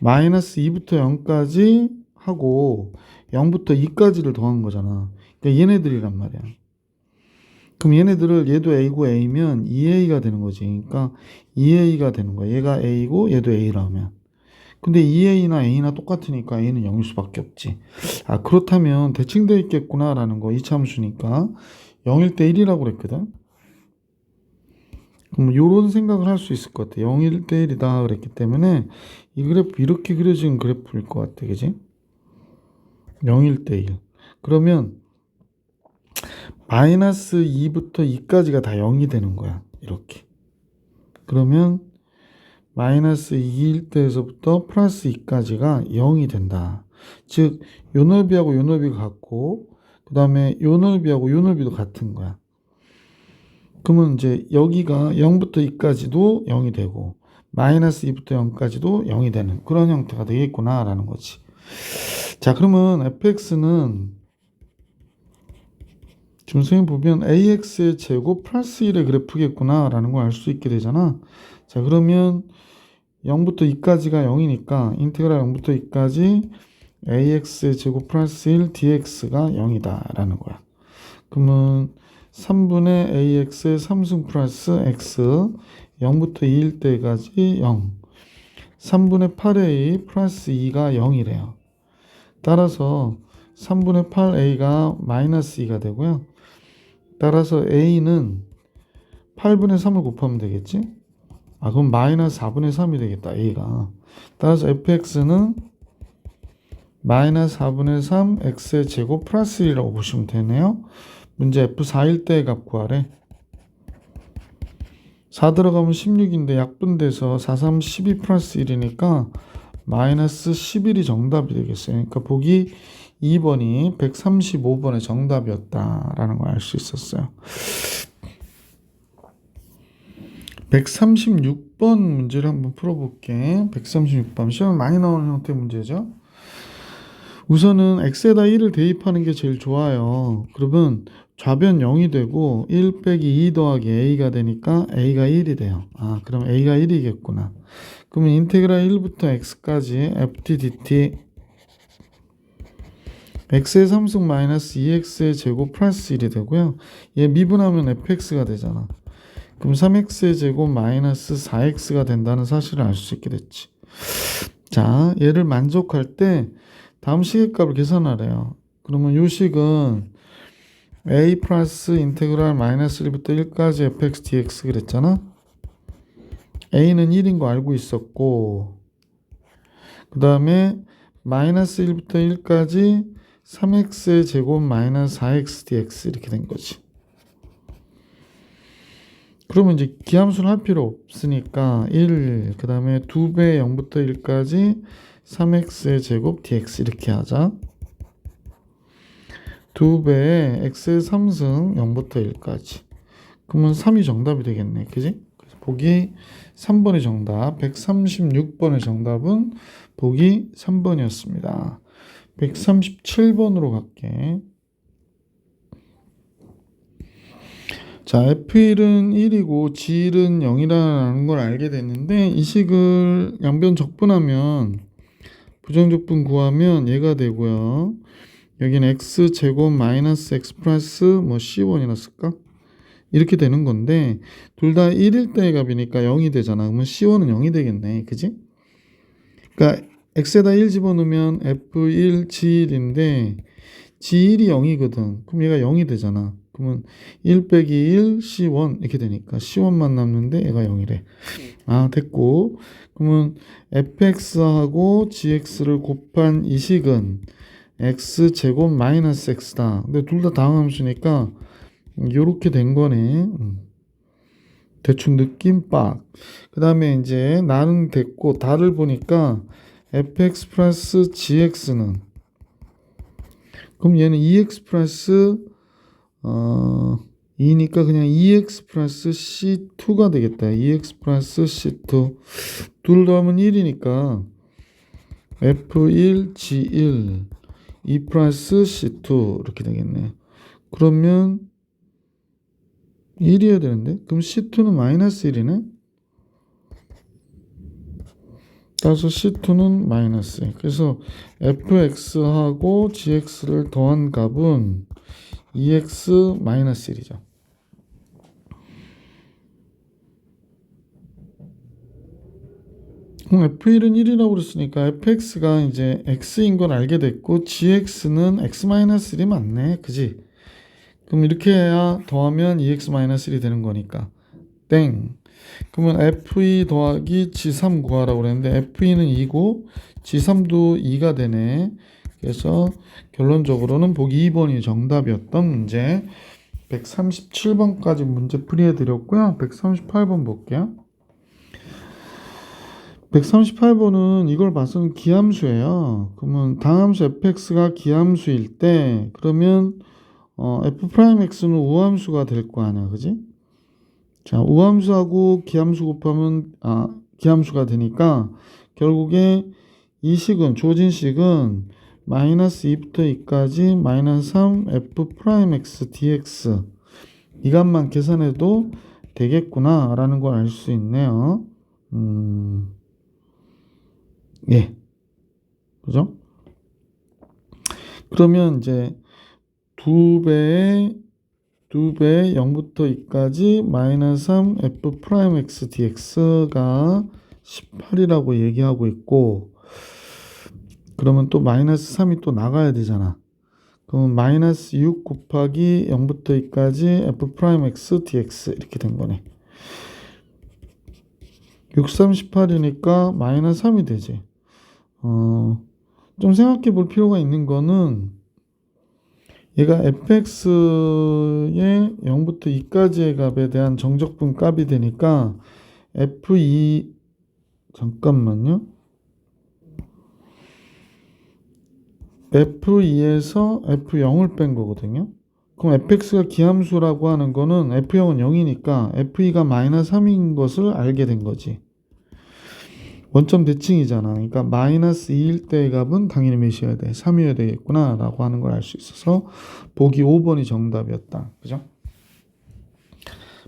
마이너스 2부터 0까지 하고 0부터 2까지를 더한 거잖아. 그러니까 얘네들이란 말이야. 그럼 얘네들을 얘도 a고 a면 2a가 되는 거지. 그러니까 2a가 되는 거야. 얘가 a고 얘도 a라면. 근데 2a나 a나 똑같으니까 a는 0일 수밖에 없지. 아, 그렇다면 대칭되어 있겠구나라는 거 이차함수니까 0일 때 1이라고 그랬거든. 그럼 요런 생각을 할 수 있을 것 같아. 0일 때 1이다 그랬기 때문에 이 그래프 이렇게 그려진 그래프일 것 같아. 그지? 0일 때 1. 그러면 마이너스 2부터 2까지가 다 0이 되는 거야. 이렇게. 그러면 마이너스 2일 때에서부터 플러스 2까지가 0이 된다. 즉, 요 넓이하고 요 넓이가 같고, 그 다음에 요 넓이하고 요 넓이도 같은 거야. 그러면 이제 여기가 0부터 2까지도 0이 되고, 마이너스 2부터 0까지도 0이 되는 그런 형태가 되겠구나라는 거지. 자, 그러면 fx는 지금 선생님 보면 ax의 제곱 플러스 1의 그래프겠구나라는 걸 알 수 있게 되잖아. 자, 그러면 0부터 2까지가 0이니까 인테그랄 0부터 2까지 ax의 제곱 플러스 1 dx가 0이다 라는 거야. 그러면 3분의 ax의 3승 플러스 x 0부터 2일 때까지 0 3분의 8a 플러스 2가 0이래요. 따라서 3분의 8a가 마이너스 2가 되고요. 따라서 a는 8분의 3을 곱하면 되겠지? 아, 그럼 마이너스 4분의 3이 되겠다, a가. 따라서 fx는 마이너스 4분의 3 x의 제곱 플러스 1이라고 보시면 되네요. 문제 f4일 때의 값 구하래. 4 들어가면 16인데 약분돼서 4, 3, 12 플러스 1이니까 마이너스 11이 정답이 되겠어요. 그러니까 보기 2번이 135번의 정답이었다라는 걸 알 수 있었어요. 136번 문제를 한번 풀어볼게. 136번 시험 많이 나오는 형태의 문제죠. 우선은 x에다 1을 대입하는 게 제일 좋아요. 그러면 좌변 0이 되고 1 빼기 2 더하기 a가 되니까 a가 1이 돼요. 아, 그럼 a가 1이겠구나. 그러면 인테그랄 1부터 x까지 ft dt x의 3승 마이너스 2x의 제곱 플러스 1이 되고요. 얘 미분하면 fx가 되잖아. 그럼 3x의 제곱 마이너스 4x가 된다는 사실을 알 수 있게 됐지. 자, 얘를 만족할 때 다음 식의 값을 계산하래요. 그러면 요 식은 a 플러스 인테그랄 마이너스 1부터 1까지 fx dx 그랬잖아. a는 1인 거 알고 있었고, 그 다음에 마이너스 1부터 1까지 3x의 제곱 마이너스 4x dx 이렇게 된 거지. 그러면 이제 기함수를 할 필요 없으니까 1, 그 다음에 2배 0부터 1까지 3x의 제곱 dx 이렇게 하자. 2배에 x의 3승 0부터 1까지. 그러면 3이 정답이 되겠네. 그지? 그래서 보기 3번이 정답. 136번의 정답은 보기 3번이었습니다. 137번으로 갈게. 자, F1은 1이고 G1은 0이라는 걸 알게 됐는데 이 식을 양변 적분하면 부정적분 구하면 얘가 되고요. 여기는 x제곱 마이너스 x 플러스 뭐 c1이나 쓸까? 이렇게 되는 건데 둘 다 1일 때의 값이니까 0이 되잖아. 그러면 c1은 0이 되겠네. 그지? 그러니까 x에다 1 집어넣으면 f1 g1인데 g1이 0이거든. 그럼 얘가 0이 되잖아. 그러면 1 빼기 1 c1 이렇게 되니까 c1만 남는데 얘가 0이래. 아, 됐고. 그러면 fx하고 gx를 곱한 이 식은 x제곱 마이너스 x다. 근데 둘 다 다항함수니까 요렇게 된 거네. 대충 느낌 빡. 그 다음에 이제 나는 됐고 다를 보니까 fx 플러스 gx는 그럼 얘는 2x 플러스 2니까 그냥 2x 플러스 c2가 되겠다. 2x 플러스 c2 둘 더하면 1이니까 f1 g1 2 플러스 c2 이렇게 되겠네. 그러면 1이어야 되는데 그럼 c2는 마이너스 1이네. 따라서 c2는 마이너스 1. 그래서 fx하고 gx를 더한 값은 2x 마이너스 1이죠. 그럼 f1은 1이라고 그랬으니까 fx가 이제 x인 건 알게 됐고 gx는 x-1이 맞네. 그지? 그럼 이렇게 해야 더하면 2x-1이 되는 거니까 땡. 그러면 f2 더하기 g3 구하라고 그랬는데 f2는 2고 g3도 2가 되네. 그래서 결론적으로는 보기 2번이 정답이었던 문제. 137번까지 문제 풀이해 드렸고요. 138번 볼게요. 138번은 이걸 봐서는 기함수예요. 그러면 당함수 fx가 기함수일 때 그러면 f'x는 우함수가 될 거 아니야. 그지? 자, 우함수하고 기함수 곱하면 기함수가 되니까 결국에 이 식은 주어진 식은 마이너스 2부터 2까지 마이너스 3 f'x dx 이 값만 계산해도 되겠구나 라는 걸 알 수 있네요. 예. 그죠? 그러면 이제 2배의 0부터 2까지 마이너스 3 f'x dx가 18이라고 얘기하고 있고 그러면 또 마이너스 3이 또 나가야 되잖아. 그러면 마이너스 6 곱하기 0부터 2까지 f'x dx 이렇게 된 거네. 6, 3, 18이니까 마이너스 3이 되지. 좀 생각해 볼 필요가 있는 거는 얘가 fx의 0부터 2까지의 값에 대한 정적분 값이 되니까 f2 잠깐만요. f2에서 f0을 뺀 거거든요. 그럼 fx가 기함수라고 하는 거는 f0은 0이니까 f2가 마이너스 3인 것을 알게 된 거지. 원점 대칭이잖아. 그러니까 마이너스 2일 때의 값은 당연히 몇이어야 돼? 3이어야 되겠구나 라고 하는 걸 알 수 있어서 보기 5번이 정답이었다. 그죠?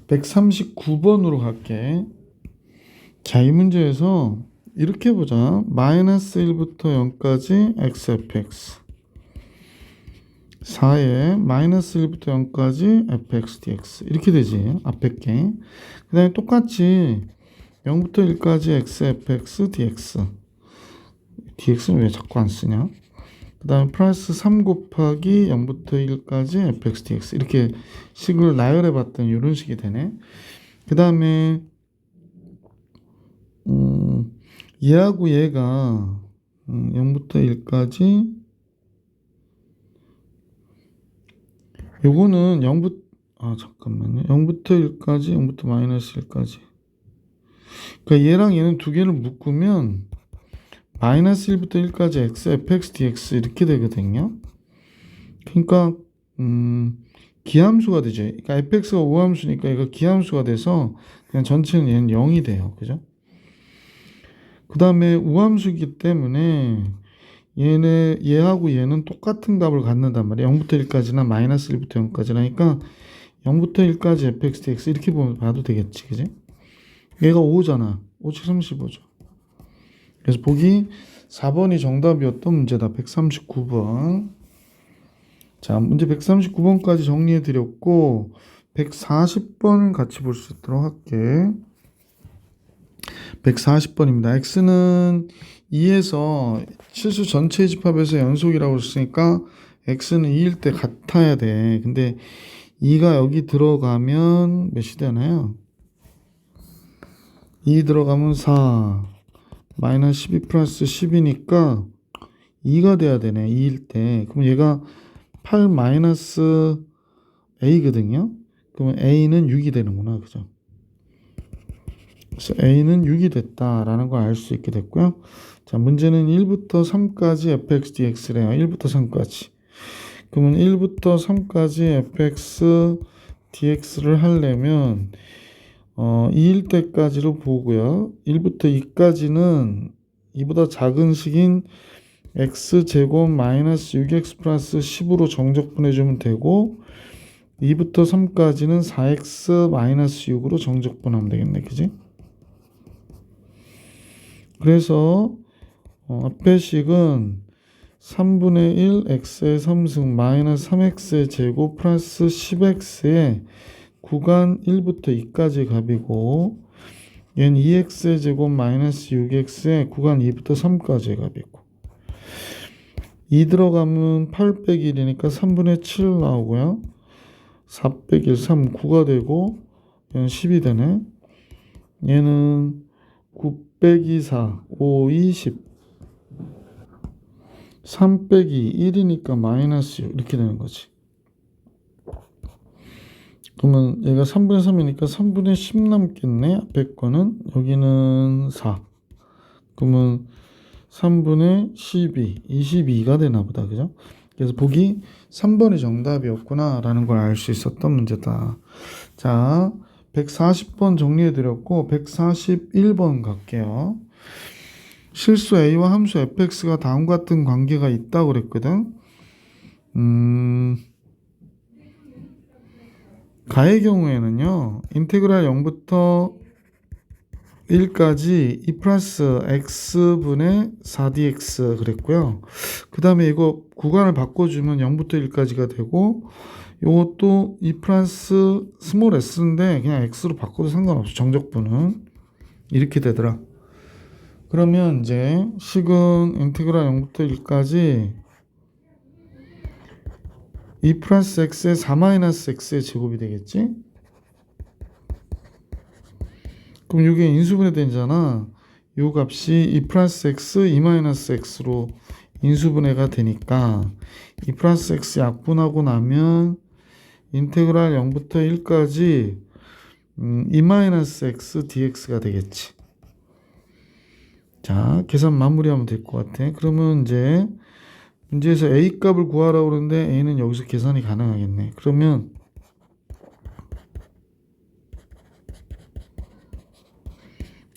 139번으로 갈게. 자, 이 문제에서 이렇게 보자. 마이너스 1부터 0까지 xfx 4에 마이너스 1부터 0까지 fx dx 이렇게 되지. 앞에 게. 그 다음에 똑같이 0부터 1까지 xfx dx dx는 왜 자꾸 안 쓰냐? 그 다음에 플러스 3 곱하기 0부터 1까지 fx dx 이렇게 식을 나열해 봤더니 이런 식이 되네. 그 다음에 얘하고 얘가 0부터 1까지 요거는 0부터 1까지 0부터 마이너스 1까지 그러니까 얘랑 얘는 두 개를 묶으면 마이너스 1부터 1까지 x, fx, dx 이렇게 되거든요. 그러니까 기함수가 되죠. 그러니까 fx가 우함수니까 얘가 기함수가 돼서 그냥 전체는 얘는 0이 돼요. 그죠? 그 다음에 우함수이기 때문에 얘하고 얘는 똑같은 값을 갖는단 말이야. 0부터 1까지나 마이너스 1부터 0까지라니까 0부터 1까지 fx, dx 이렇게 봐도 되겠지. 그지? 얘가 5잖아. 5씩 35죠. 그래서 보기 4번이 정답이었던 문제다. 139번. 자, 문제 139번까지 정리해 드렸고 140번을 같이 볼 수 있도록 할게. 140번입니다. x는 2에서 실수 전체 집합에서 연속이라고 했으니까 x는 2일 때 같아야 돼. 근데 2가 여기 들어가면 몇이 되나요? 2 들어가면 4 마이너스 12 플러스 10이니까 2가 돼야 되네. 2일 때. 그럼 얘가 8 마이너스 a거든요. 그러면 a는 6이 되는구나. 그죠? 그래서 a는 6이 됐다라는 걸 알 수 있게 됐고요. 자, 문제는 1부터 3까지 fx dx래요. 1부터 3까지. 그러면 1부터 3까지 fx dx를 하려면 2일 때까지로 보고요. 1부터 2까지는 2보다 작은 식인 x제곱 마이너스 6x 플러스 10으로 정적분해주면 되고 2부터 3까지는 4x 마이너스 6으로 정적분하면 되겠네. 그지? 그래서 앞의 식은 3분의 1 x의 3승 마이너스 3x의 제곱 플러스 10x의 구간 1부터 2까지 값이고 얘는 2x의 제곱 마이너스 6x의 구간 2부터 3까지의 값이고 2 들어가면 8 빼기 1이니까 3분의 7 나오고요. 4 빼기 1, 3, 9가 되고 얘는 10이 되네. 얘는 9 빼기 4, 5, 20 3 빼기 1이니까 마이너스 6 이렇게 되는 거지. 그러면 얘가 3분의 3이니까 3분의 10 남겠네. 앞에 거는 여기는 4. 그러면 3분의 12, 22가 되나 보다. 그죠? 그래서 보기 3번이 정답이었구나 라는 걸 알 수 있었던 문제다. 자, 140번 정리해 드렸고 141번 갈게요. 실수 a와 함수 fx가 다음과 같은 관계가 있다고 그랬거든. 가의 경우에는요. 인테그랄 0부터 1까지 2 플러스 x분의 4dx 그랬고요. 그 다음에 이거 구간을 바꿔주면 0부터 1까지가 되고 이것도 2 플러스 스몰 s인데 그냥 x로 바꿔도 상관없어. 정적분은 이렇게 되더라. 그러면 이제 식은 인테그랄 0부터 1까지 2 플러스 x의 4 마이너스 x의 제곱이 되겠지? 그럼 이게 인수분해 되잖아. 이 값이 2 플러스 x, 2 마이너스 x로 인수분해가 되니까 2 플러스 x 약분하고 나면 인테그랄 0부터 1까지 2 마이너스 x dx가 되겠지. 자, 계산 마무리하면 될 것 같아. 그러면 이제 문제에서 a 값을 구하라고 그러는데 a는 여기서 계산이 가능하겠네. 그러면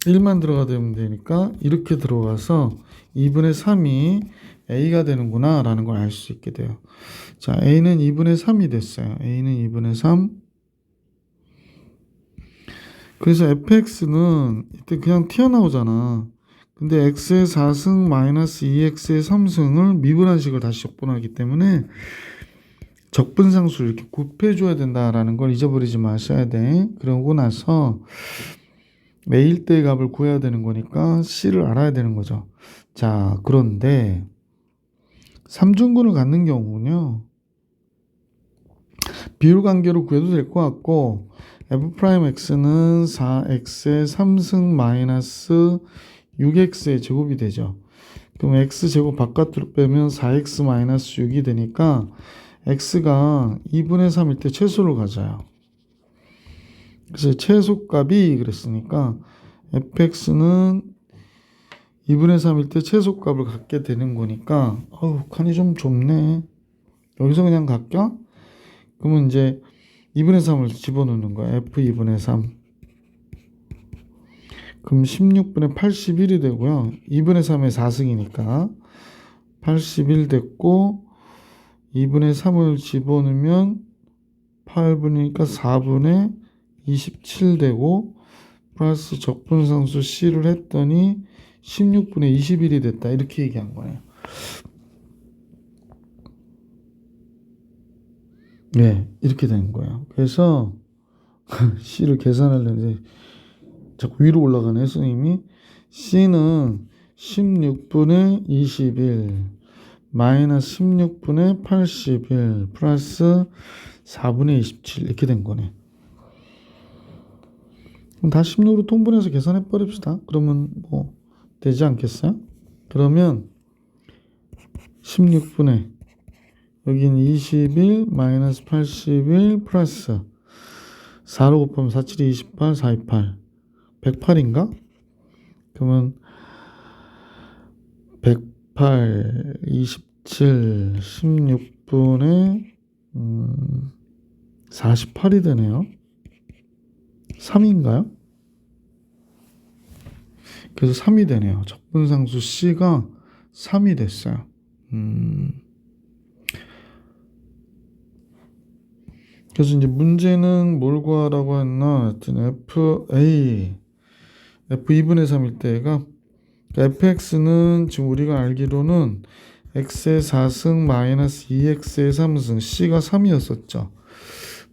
1만 들어가면 되니까 이렇게 들어가서 2분의 3이 a가 되는구나 라는 걸 알 수 있게 돼요. 자, a는 2분의 3이 됐어요. a는 2분의 3. 그래서 fx는 이때 그냥 튀어나오잖아. 근데 x의 4승 마이너스 2x의 3승을 미분한식을 다시 적분하기 때문에 적분상수를 이렇게 곱해줘야 된다라는 걸 잊어버리지 마셔야 돼. 그러고 나서 매일 때의 값을 구해야 되는 거니까 C를 알아야 되는 거죠. 자, 그런데 삼중근을 갖는 경우는요. 비율 관계로 구해도 될 것 같고 f'x는 4x의 3승 마이너스 6x의 제곱이 되죠. 그럼 x제곱 바깥으로 빼면 4x 마이너스 6이 되니까 x가 2분의 3일 때 최소를 가져요. 그래서 최소값이 그랬으니까 fx는 2분의 3일 때 최소값을 갖게 되는 거니까 칸이 좀 좁네. 여기서 그냥 갈까? 그러면 이제 2분의 3을 집어넣는 거야. f 2분의 3. 그럼 16분의 81이 되고요. 2분의 3의 4승이니까 81 됐고 2분의 3을 집어넣으면 8분이니까 4분의 27 되고 플러스 적분상수 C를 했더니 16분의 21이 됐다. 이렇게 얘기한 거예요. 네, 이렇게 되는 거예요. 그래서 C를 계산하려는데 자꾸 위로 올라가네, 선생님이. C는 16분의 21 마이너스 16분의 81 플러스 4분의 27 이렇게 된 거네. 그럼 다 16으로 통분해서 계산해 버립시다. 그러면 뭐 되지 않겠어요? 그러면 16분의 여기는 21 마이너스 81 플러스 4로 곱하면 4, 7, 28, 4, 28 108인가? 그러면 108, 27, 16분의 48이 되네요. 3인가요? 그래서 3이 되네요. 적분상수 C가 3이 됐어요. 그래서 이제 문제는 뭘 구하라고 했나? 하여튼 F2분의 3일 때가 fx는 지금 우리가 알기로는 x의 4승 마이너스 2x의 3승 c가 3이었었죠.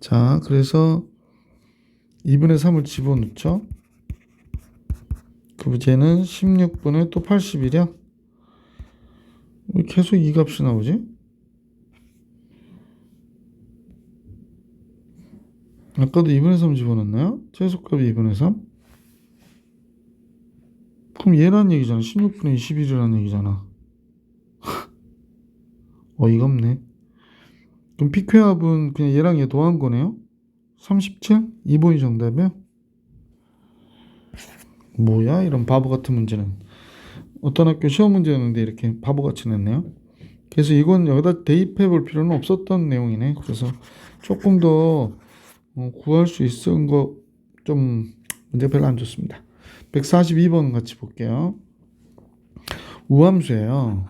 자, 그래서 2분의 3을 집어넣죠. 그 문제는 16분의 또 81이야. 왜 계속 이 값이 나오지? 아까도 2분의 3 집어넣나요? 최소값이 2분의 3? 그럼 얘란 얘기잖아. 16분의 21이라는 얘기잖아. 어이가 없네. 그럼 피쾌합은 그냥 얘랑 얘 더한 거네요? 37? 2번이 정답이야? 뭐야 이런 바보 같은 문제는. 어떤 학교 시험 문제였는데 이렇게 바보같이 냈네요. 그래서 이건 여기다 대입해 볼 필요는 없었던 내용이네. 그래서 조금 더 구할 수 있은 거 좀 문제 별로 안 좋습니다. 142번 같이 볼게요. 우함수예요.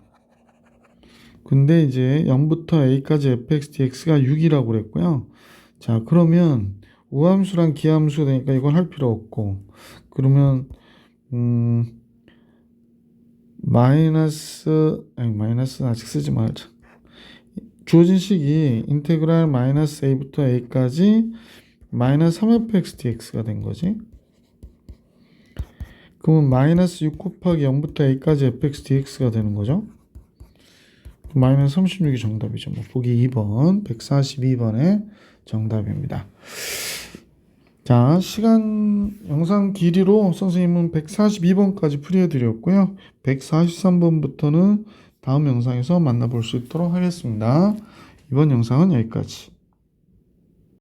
근데 이제 0부터 a까지 fx dx가 6이라고 그랬고요. 자, 그러면 우함수랑 기함수 되니까 이건 할 필요 없고, 그러면 마이너스 아직 쓰지 말자. 주어진 식이 인테그랄 마이너스 a부터 a까지 마이너스 3fx dx가 된 거지. 그러면 마이너스 6 곱하기 0부터 a까지 fx dx가 되는 거죠. 마이너스 36이 정답이죠. 뭐 보기 2번, 142번의 정답입니다. 자, 영상 길이로 선생님은 142번까지 풀이해드렸고요. 143번부터는 다음 영상에서 만나볼 수 있도록 하겠습니다. 이번 영상은 여기까지.